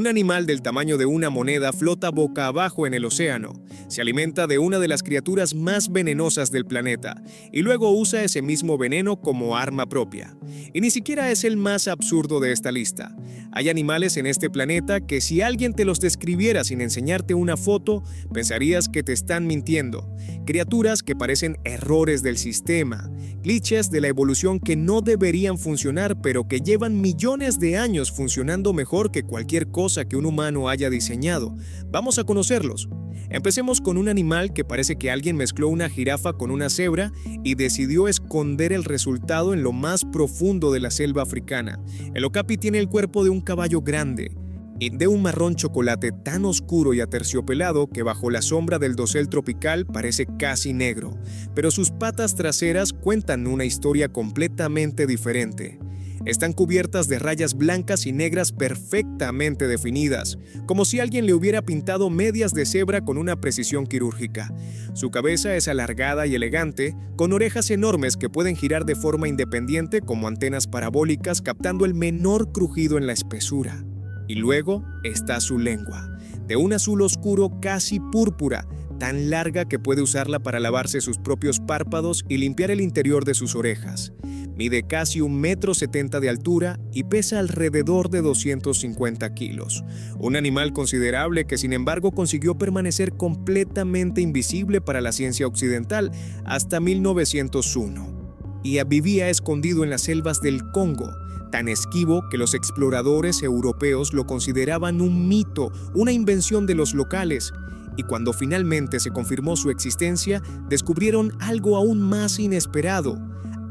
Un animal del tamaño de una moneda flota boca abajo en el océano, se alimenta de una de las criaturas más venenosas del planeta y luego usa ese mismo veneno como arma propia. Y ni siquiera es el más absurdo de esta lista. Hay animales en este planeta que si alguien te los describiera sin enseñarte una foto, pensarías que te están mintiendo. Criaturas que parecen errores del sistema, glitches de la evolución que no deberían funcionar pero que llevan millones de años funcionando mejor que cualquier cosa que un humano haya diseñado. Vamos a conocerlos. Empecemos con un animal que parece que alguien mezcló una jirafa con una cebra y decidió esconder el resultado en lo más profundo de la selva africana. El okapi tiene el cuerpo de un caballo grande y de un marrón chocolate tan oscuro y aterciopelado que bajo la sombra del dosel tropical parece casi negro, pero sus patas traseras cuentan una historia completamente diferente. Están cubiertas de rayas blancas y negras perfectamente definidas, como si alguien le hubiera pintado medias de cebra con una precisión quirúrgica. Su cabeza es alargada y elegante, con orejas enormes que pueden girar de forma independiente como antenas parabólicas captando el menor crujido en la espesura. Y luego está su lengua, de un azul oscuro casi púrpura, tan larga que puede usarla para lavarse sus propios párpados y limpiar el interior de sus orejas. Mide casi 1,70 m de altura y pesa alrededor de 250 kilos. Un animal considerable que sin embargo consiguió permanecer completamente invisible para la ciencia occidental hasta 1901. Y vivía escondido en las selvas del Congo, tan esquivo que los exploradores europeos lo consideraban un mito, una invención de los locales. Y cuando finalmente se confirmó su existencia, descubrieron algo aún más inesperado.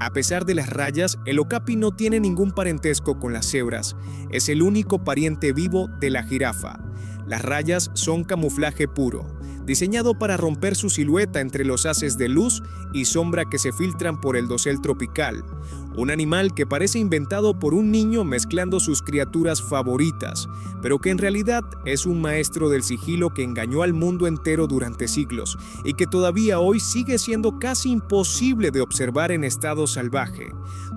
A pesar de las rayas, el okapi no tiene ningún parentesco con las cebras. Es el único pariente vivo de la jirafa. Las rayas son camuflaje puro, diseñado para romper su silueta entre los haces de luz y sombra que se filtran por el dosel tropical. Un animal que parece inventado por un niño mezclando sus criaturas favoritas, pero que en realidad es un maestro del sigilo que engañó al mundo entero durante siglos y que todavía hoy sigue siendo casi imposible de observar en estado salvaje.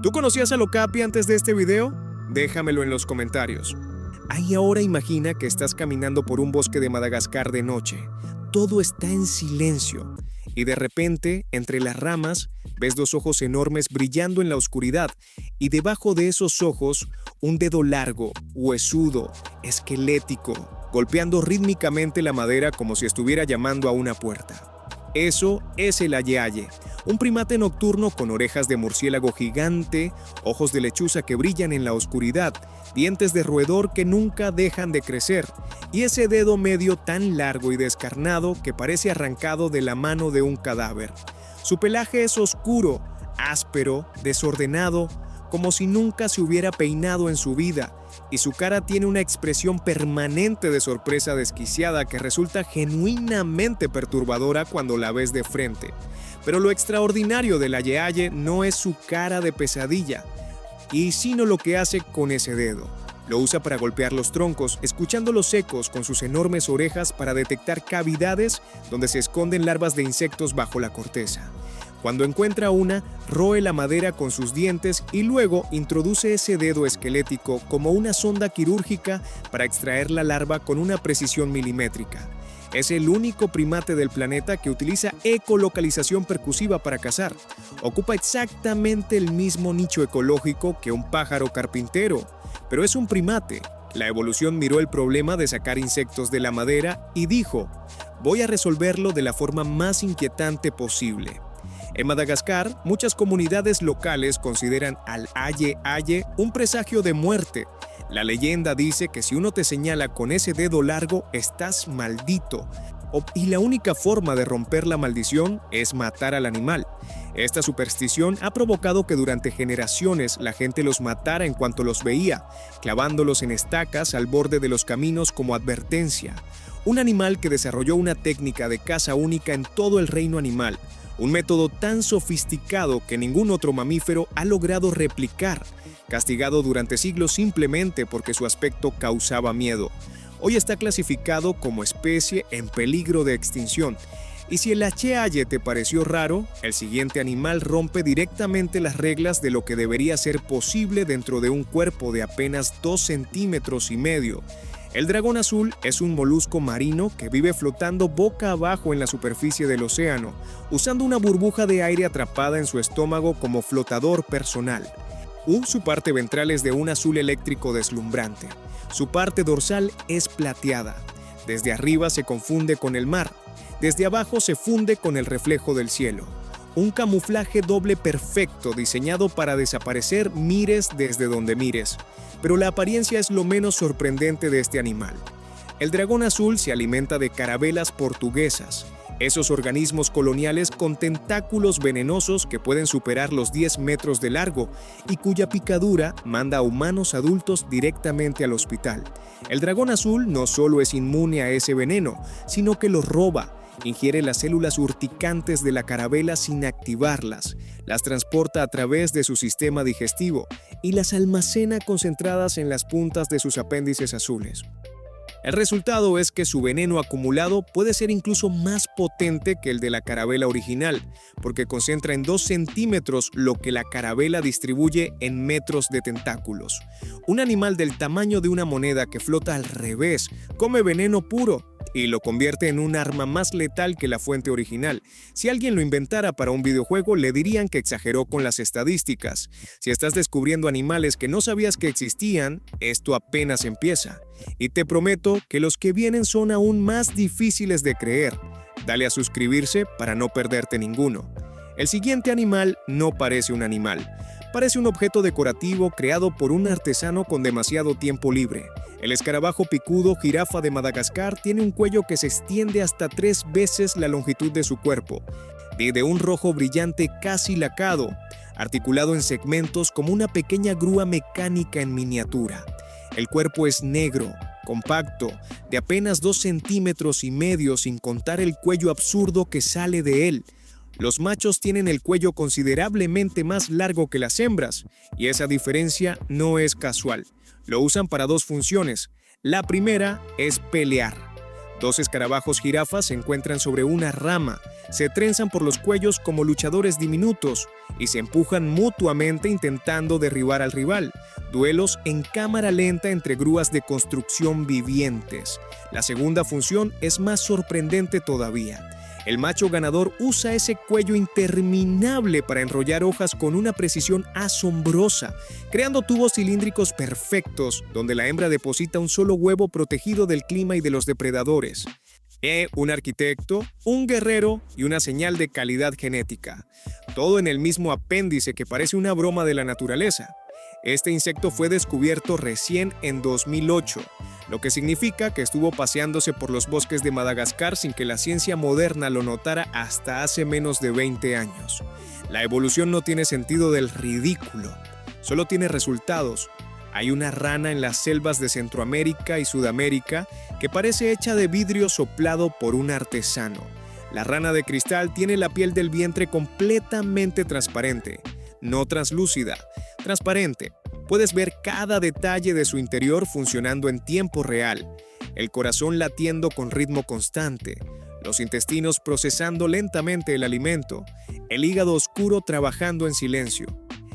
¿Tú conocías al okapi antes de este video? Déjamelo en los comentarios. Ahí ahora imagina que estás caminando por un bosque de Madagascar de noche. Todo está en silencio y de repente, entre las ramas, ves dos ojos enormes brillando en la oscuridad y debajo de esos ojos, un dedo largo, huesudo, esquelético, golpeando rítmicamente la madera como si estuviera llamando a una puerta. Eso es el aye-aye, un primate nocturno con orejas de murciélago gigante, ojos de lechuza que brillan en la oscuridad, dientes de roedor que nunca dejan de crecer, y ese dedo medio tan largo y descarnado que parece arrancado de la mano de un cadáver. Su pelaje es oscuro, áspero, desordenado, como si nunca se hubiera peinado en su vida, y su cara tiene una expresión permanente de sorpresa desquiciada que resulta genuinamente perturbadora cuando la ves de frente. Pero lo extraordinario del aye-aye no es su cara de pesadilla, sino lo que hace con ese dedo. Lo usa para golpear los troncos, escuchando los ecos con sus enormes orejas para detectar cavidades donde se esconden larvas de insectos bajo la corteza. Cuando encuentra una, roe la madera con sus dientes y luego introduce ese dedo esquelético como una sonda quirúrgica para extraer la larva con una precisión milimétrica. Es el único primate del planeta que utiliza ecolocalización percusiva para cazar. Ocupa exactamente el mismo nicho ecológico que un pájaro carpintero, pero es un primate. La evolución miró el problema de sacar insectos de la madera y dijo: voy a resolverlo de la forma más inquietante posible. En Madagascar, muchas comunidades locales consideran al aye-aye un presagio de muerte. La leyenda dice que si uno te señala con ese dedo largo, estás maldito. Y la única forma de romper la maldición es matar al animal. Esta superstición ha provocado que durante generaciones la gente los matara en cuanto los veía, clavándolos en estacas al borde de los caminos como advertencia. Un animal que desarrolló una técnica de caza única en todo el reino animal. Un método tan sofisticado que ningún otro mamífero ha logrado replicar, castigado durante siglos simplemente porque su aspecto causaba miedo. Hoy está clasificado como especie en peligro de extinción. Y si el aye-aye te pareció raro, el siguiente animal rompe directamente las reglas de lo que debería ser posible dentro de un cuerpo de apenas 2,5 centímetros. El dragón azul es un molusco marino que vive flotando boca abajo en la superficie del océano, usando una burbuja de aire atrapada en su estómago como flotador personal. Su parte ventral es de un azul eléctrico deslumbrante. Su parte dorsal es plateada. Desde arriba se confunde con el mar. Desde abajo se funde con el reflejo del cielo. Un camuflaje doble perfecto diseñado para desaparecer mires desde donde mires. Pero la apariencia es lo menos sorprendente de este animal. El dragón azul se alimenta de carabelas portuguesas, esos organismos coloniales con tentáculos venenosos que pueden superar los 10 metros de largo y cuya picadura manda a humanos adultos directamente al hospital. El dragón azul no solo es inmune a ese veneno, sino que lo roba. Ingiere las células urticantes de la carabela sin activarlas, las transporta a través de su sistema digestivo y las almacena concentradas en las puntas de sus apéndices azules. El resultado es que su veneno acumulado puede ser incluso más potente que el de la carabela original, porque concentra en 2 centímetros lo que la carabela distribuye en metros de tentáculos. Un animal del tamaño de una moneda que flota al revés, come veneno puro y lo convierte en un arma más letal que la fuente original. Si alguien lo inventara para un videojuego, le dirían que exageró con las estadísticas. Si estás descubriendo animales que no sabías que existían, esto apenas empieza. Y te prometo que los que vienen son aún más difíciles de creer. Dale a suscribirse para no perderte ninguno. El siguiente animal no parece un animal. Parece un objeto decorativo creado por un artesano con demasiado tiempo libre. El escarabajo picudo jirafa de Madagascar tiene un cuello que se extiende hasta 3 veces la longitud de su cuerpo, de un rojo brillante casi lacado, articulado en segmentos como una pequeña grúa mecánica en miniatura. El cuerpo es negro, compacto, de apenas 2,5 centímetros sin contar el cuello absurdo que sale de él. Los machos tienen el cuello considerablemente más largo que las hembras, y esa diferencia no es casual. Lo usan para 2 funciones. La primera es pelear. 2 escarabajos jirafas se encuentran sobre una rama, se trenzan por los cuellos como luchadores diminutos y se empujan mutuamente intentando derribar al rival. Duelos en cámara lenta entre grúas de construcción vivientes. La segunda función es más sorprendente todavía. El macho ganador usa ese cuello interminable para enrollar hojas con una precisión asombrosa, creando tubos cilíndricos perfectos donde la hembra deposita un solo huevo protegido del clima y de los depredadores. Un arquitecto, un guerrero y una señal de calidad genética. Todo en el mismo apéndice que parece una broma de la naturaleza. Este insecto fue descubierto recién en 2008, lo que significa que estuvo paseándose por los bosques de Madagascar sin que la ciencia moderna lo notara hasta hace menos de 20 años. La evolución no tiene sentido del ridículo, solo tiene resultados. Hay una rana en las selvas de Centroamérica y Sudamérica que parece hecha de vidrio soplado por un artesano. La rana de cristal tiene la piel del vientre completamente transparente, no translúcida, transparente. Puedes ver cada detalle de su interior funcionando en tiempo real, el corazón latiendo con ritmo constante, los intestinos procesando lentamente el alimento, el hígado oscuro trabajando en silencio.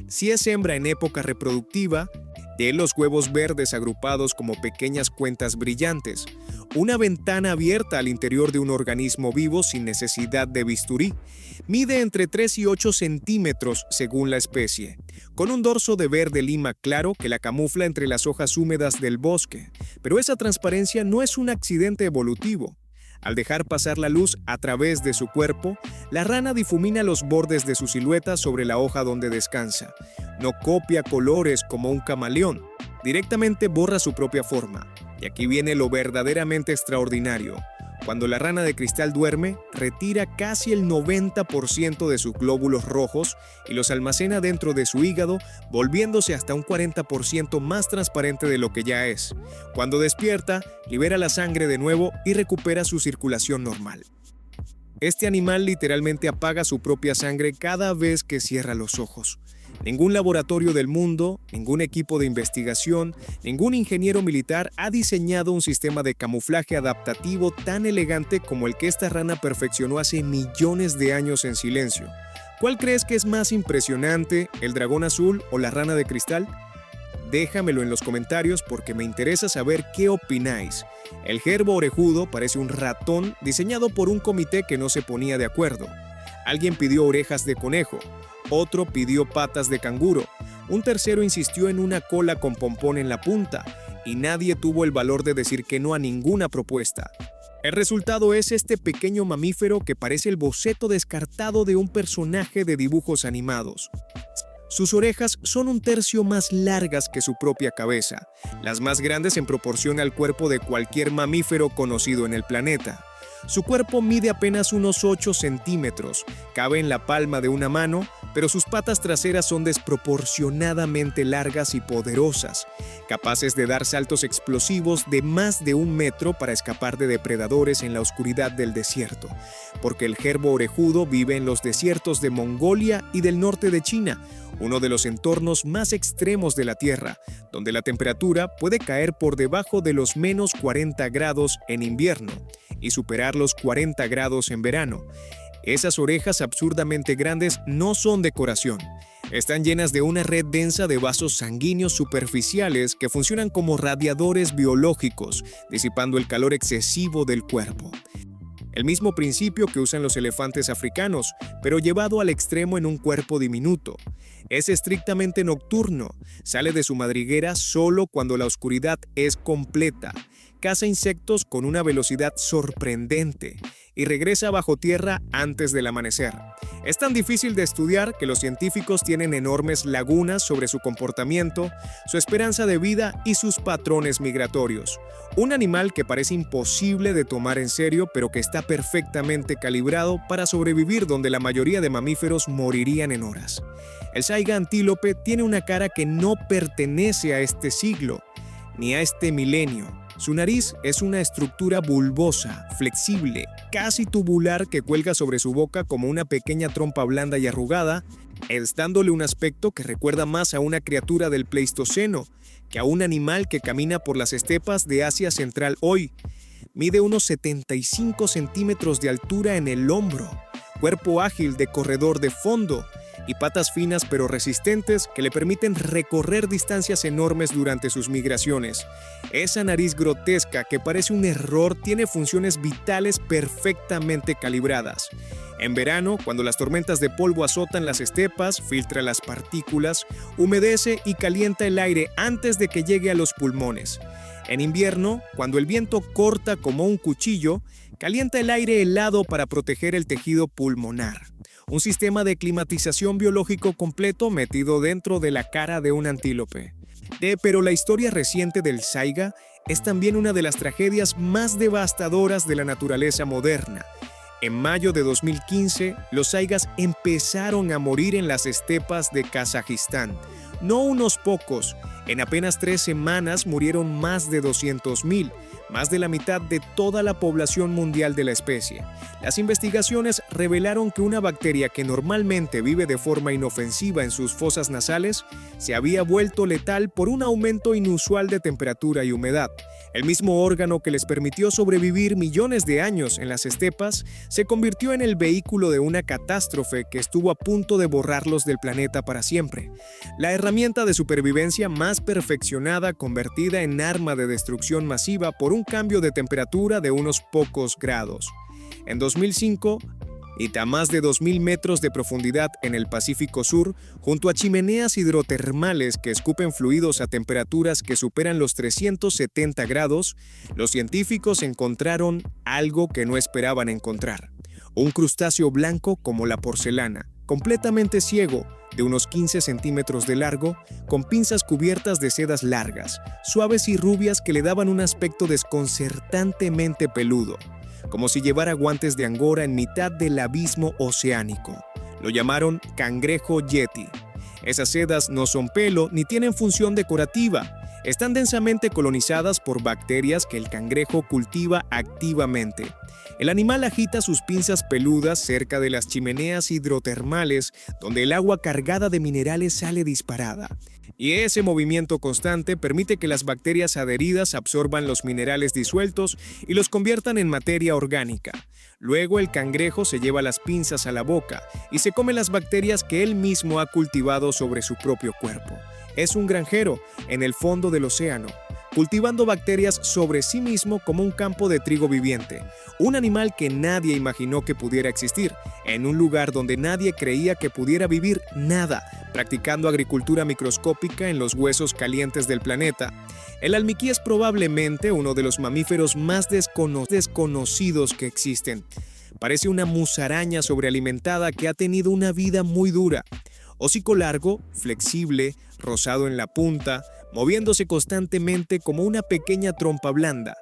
Si es hembra en época reproductiva, de los huevos verdes agrupados como pequeñas cuentas brillantes, una ventana abierta al interior de un organismo vivo sin necesidad de bisturí. Mide entre 3 y 8 centímetros según la especie, con un dorso de verde lima claro que la camufla entre las hojas húmedas del bosque. Pero esa transparencia no es un accidente evolutivo. Al dejar pasar la luz a través de su cuerpo, la rana difumina los bordes de su silueta sobre la hoja donde descansa. No copia colores como un camaleón, directamente borra su propia forma. Y aquí viene lo verdaderamente extraordinario. Cuando la rana de cristal duerme, retira casi el 90% de sus glóbulos rojos y los almacena dentro de su hígado, volviéndose hasta un 40% más transparente de lo que ya es. Cuando despierta, libera la sangre de nuevo y recupera su circulación normal. Este animal literalmente apaga su propia sangre cada vez que cierra los ojos. Ningún laboratorio del mundo, ningún equipo de investigación, ningún ingeniero militar ha diseñado un sistema de camuflaje adaptativo tan elegante como el que esta rana perfeccionó hace millones de años en silencio. ¿Cuál crees que es más impresionante, el dragón azul o la rana de cristal? Déjamelo en los comentarios porque me interesa saber qué opináis. El gerbo orejudo parece un ratón diseñado por un comité que no se ponía de acuerdo. Alguien pidió orejas de conejo, otro pidió patas de canguro, un tercero insistió en una cola con pompón en la punta y nadie tuvo el valor de decir que no a ninguna propuesta. El resultado es este pequeño mamífero que parece el boceto descartado de un personaje de dibujos animados. Sus orejas son un tercio más largas que su propia cabeza, las más grandes en proporción al cuerpo de cualquier mamífero conocido en el planeta. Su cuerpo mide apenas unos 8 centímetros, cabe en la palma de una mano, pero sus patas traseras son desproporcionadamente largas y poderosas, capaces de dar saltos explosivos de más de 1 metro para escapar de depredadores en la oscuridad del desierto, porque el gerbo orejudo vive en los desiertos de Mongolia y del norte de China, uno de los entornos más extremos de la Tierra, donde la temperatura puede caer por debajo de los menos 40 grados en invierno y superar los 40 grados en verano. Esas orejas absurdamente grandes no son decoración. Están llenas de una red densa de vasos sanguíneos superficiales que funcionan como radiadores biológicos, disipando el calor excesivo del cuerpo. El mismo principio que usan los elefantes africanos, pero llevado al extremo en un cuerpo diminuto. Es estrictamente nocturno, sale de su madriguera solo cuando la oscuridad es completa, caza insectos con una velocidad sorprendente y regresa bajo tierra antes del amanecer. Es tan difícil de estudiar que los científicos tienen enormes lagunas sobre su comportamiento, su esperanza de vida y sus patrones migratorios. Un animal que parece imposible de tomar en serio, pero que está perfectamente calibrado para sobrevivir donde la mayoría de mamíferos morirían en horas. El saiga antílope tiene una cara que no pertenece a este siglo, ni a este milenio. Su nariz es una estructura bulbosa, flexible, casi tubular que cuelga sobre su boca como una pequeña trompa blanda y arrugada, dándole un aspecto que recuerda más a una criatura del Pleistoceno que a un animal que camina por las estepas de Asia Central hoy. Mide unos 75 centímetros de altura en el hombro, cuerpo ágil de corredor de fondo y patas finas pero resistentes que le permiten recorrer distancias enormes durante sus migraciones. Esa nariz grotesca que parece un error tiene funciones vitales perfectamente calibradas. En verano, cuando las tormentas de polvo azotan las estepas, filtra las partículas, humedece y calienta el aire antes de que llegue a los pulmones. En invierno, cuando el viento corta como un cuchillo, calienta el aire helado para proteger el tejido pulmonar. Un sistema de climatización biológico completo metido dentro de la cara de un antílope. Pero la historia reciente del saiga es también una de las tragedias más devastadoras de la naturaleza moderna. En mayo de 2015, los saigas empezaron a morir en las estepas de Kazajistán. No unos pocos, en apenas 3 semanas murieron más de 200,000, más de la mitad de toda la población mundial de la especie. Las investigaciones revelaron que una bacteria que normalmente vive de forma inofensiva en sus fosas nasales se había vuelto letal por un aumento inusual de temperatura y humedad. El mismo órgano que les permitió sobrevivir millones de años en las estepas se convirtió en el vehículo de una catástrofe que estuvo a punto de borrarlos del planeta para siempre. La herramienta de supervivencia más perfeccionada convertida en arma de destrucción masiva por un cambio de temperatura de unos pocos grados. En 2005, y a más de 2.000 metros de profundidad en el Pacífico Sur, junto a chimeneas hidrotermales que escupen fluidos a temperaturas que superan los 370 grados, los científicos encontraron algo que no esperaban encontrar. Un crustáceo blanco como la porcelana, completamente ciego, de unos 15 centímetros de largo, con pinzas cubiertas de sedas largas, suaves y rubias que le daban un aspecto desconcertantemente peludo, como si llevara guantes de angora en mitad del abismo oceánico. Lo llamaron cangrejo yeti. Esas sedas no son pelo ni tienen función decorativa. Están densamente colonizadas por bacterias que el cangrejo cultiva activamente. El animal agita sus pinzas peludas cerca de las chimeneas hidrotermales, donde el agua cargada de minerales sale disparada. Y ese movimiento constante permite que las bacterias adheridas absorban los minerales disueltos y los conviertan en materia orgánica. Luego el cangrejo se lleva las pinzas a la boca y se come las bacterias que él mismo ha cultivado sobre su propio cuerpo. es un granjero en el fondo del océano, cultivando bacterias sobre sí mismo como un campo de trigo viviente, un animal que nadie imaginó que pudiera existir, en un lugar donde nadie creía que pudiera vivir nada, practicando agricultura microscópica en los huesos calientes del planeta. El almiquí es probablemente uno de los mamíferos más desconocidos que existen. Parece una musaraña sobrealimentada que ha tenido una vida muy dura. Hocico largo, flexible, rosado en la punta, moviéndose constantemente como una pequeña trompa blanda.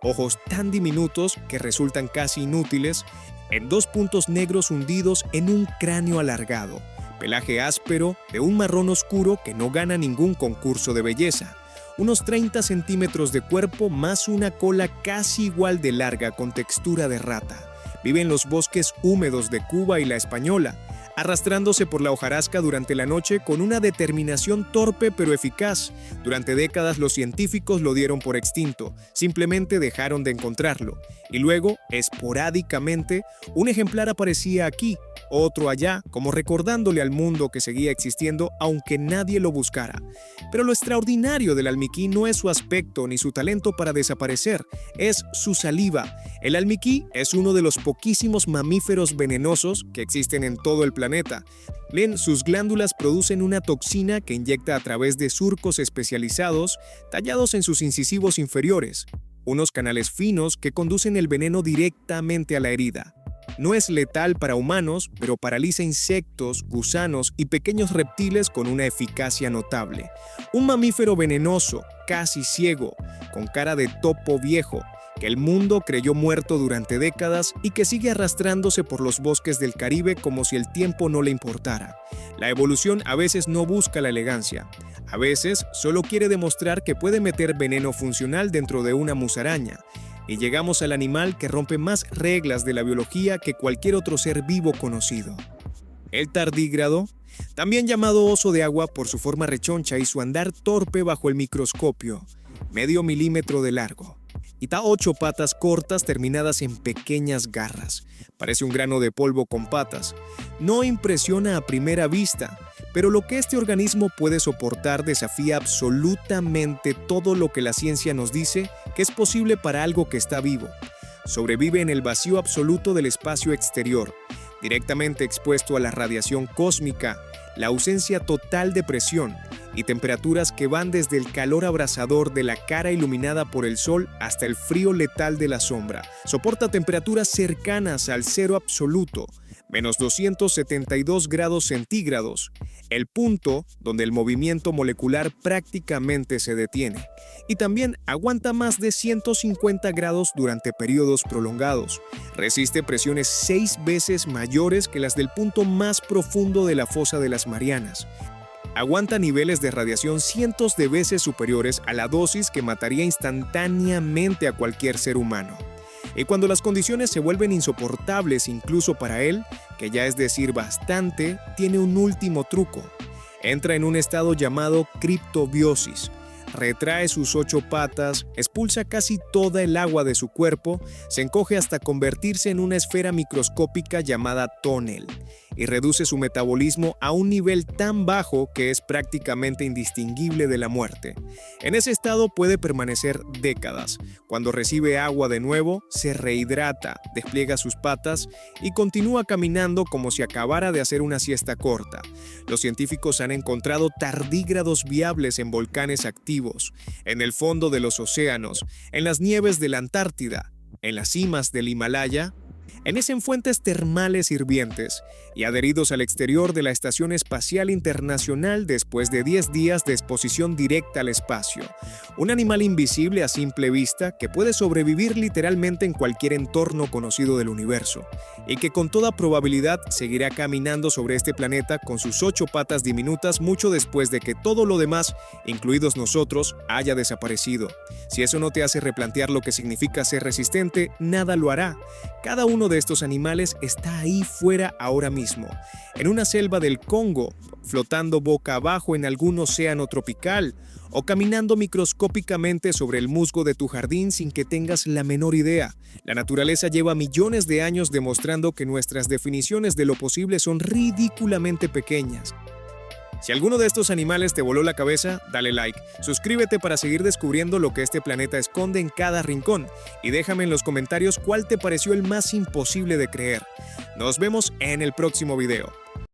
Ojos tan diminutos que resultan casi inútiles, en dos puntos negros hundidos en un cráneo alargado. Pelaje áspero, de un marrón oscuro que no gana ningún concurso de belleza. Unos 30 centímetros de cuerpo más una cola casi igual de larga con textura de rata. Vive en los bosques húmedos de Cuba y La Española, arrastrándose por la hojarasca durante la noche con una determinación torpe pero eficaz. Durante décadas los científicos lo dieron por extinto, simplemente dejaron de encontrarlo. Y luego, esporádicamente, un ejemplar aparecía aquí, otro allá, como recordándole al mundo que seguía existiendo aunque nadie lo buscara. Pero lo extraordinario del almiquí no es su aspecto ni su talento para desaparecer, es su saliva. El almiquí es uno de los poquísimos mamíferos venenosos que existen en todo el planeta. Sus glándulas producen una toxina que inyecta a través de surcos especializados tallados en sus incisivos inferiores, unos canales finos que conducen el veneno directamente a la herida. No es letal para humanos, pero paraliza insectos, gusanos y pequeños reptiles con una eficacia notable. Un mamífero venenoso, casi ciego, con cara de topo viejo, que el mundo creyó muerto durante décadas y que sigue arrastrándose por los bosques del Caribe como si el tiempo no le importara. La evolución a veces no busca la elegancia. A veces solo quiere demostrar que puede meter veneno funcional dentro de una musaraña. Y llegamos al animal que rompe más reglas de la biología que cualquier otro ser vivo conocido. El tardígrado, también llamado oso de agua por su forma rechoncha y su andar torpe bajo el microscopio, medio milímetro de largo. Y da 8 patas cortas terminadas en pequeñas garras. Parece un grano de polvo con patas. No impresiona a primera vista, pero lo que este organismo puede soportar desafía absolutamente todo lo que la ciencia nos dice que es posible para algo que está vivo. Sobrevive en el vacío absoluto del espacio exterior, directamente expuesto a la radiación cósmica, la ausencia total de presión y temperaturas que van desde el calor abrasador de la cara iluminada por el sol hasta el frío letal de la sombra. Soporta temperaturas cercanas al cero absoluto, menos 272 grados centígrados, el punto donde el movimiento molecular prácticamente se detiene. Y también aguanta más de 150 grados durante periodos prolongados. Resiste presiones 6 veces mayores que las del punto más profundo de la fosa de las Marianas. Aguanta niveles de radiación cientos de veces superiores a la dosis que mataría instantáneamente a cualquier ser humano. Y cuando las condiciones se vuelven insoportables incluso para él, que ya es decir bastante, tiene un último truco. Entra en un estado llamado criptobiosis. Retrae sus 8 patas, expulsa casi toda el agua de su cuerpo, se encoge hasta convertirse en una esfera microscópica llamada tonel y reduce su metabolismo a un nivel tan bajo que es prácticamente indistinguible de la muerte. En ese estado puede permanecer décadas. Cuando recibe agua de nuevo, se rehidrata, despliega sus patas y continúa caminando como si acabara de hacer una siesta corta. Los científicos han encontrado tardígrados viables en volcanes activos, en el fondo de los océanos, en las nieves de la Antártida, en las cimas del Himalaya, en fuentes termales hirvientes y adheridos al exterior de la Estación Espacial Internacional después de 10 días de exposición directa al espacio. Un animal invisible a simple vista que puede sobrevivir literalmente en cualquier entorno conocido del universo y que con toda probabilidad seguirá caminando sobre este planeta con sus 8 patas diminutas mucho después de que todo lo demás, incluidos nosotros, haya desaparecido. Si eso no te hace replantear lo que significa ser resistente, nada lo hará. Cada uno de estos animales está ahí fuera ahora mismo, en una selva del Congo, flotando boca abajo en algún océano tropical, o caminando microscópicamente sobre el musgo de tu jardín sin que tengas la menor idea. La naturaleza lleva millones de años demostrando que nuestras definiciones de lo posible son ridículamente pequeñas. Si alguno de estos animales te voló la cabeza, dale like, suscríbete para seguir descubriendo lo que este planeta esconde en cada rincón y déjame en los comentarios cuál te pareció el más imposible de creer. Nos vemos en el próximo video.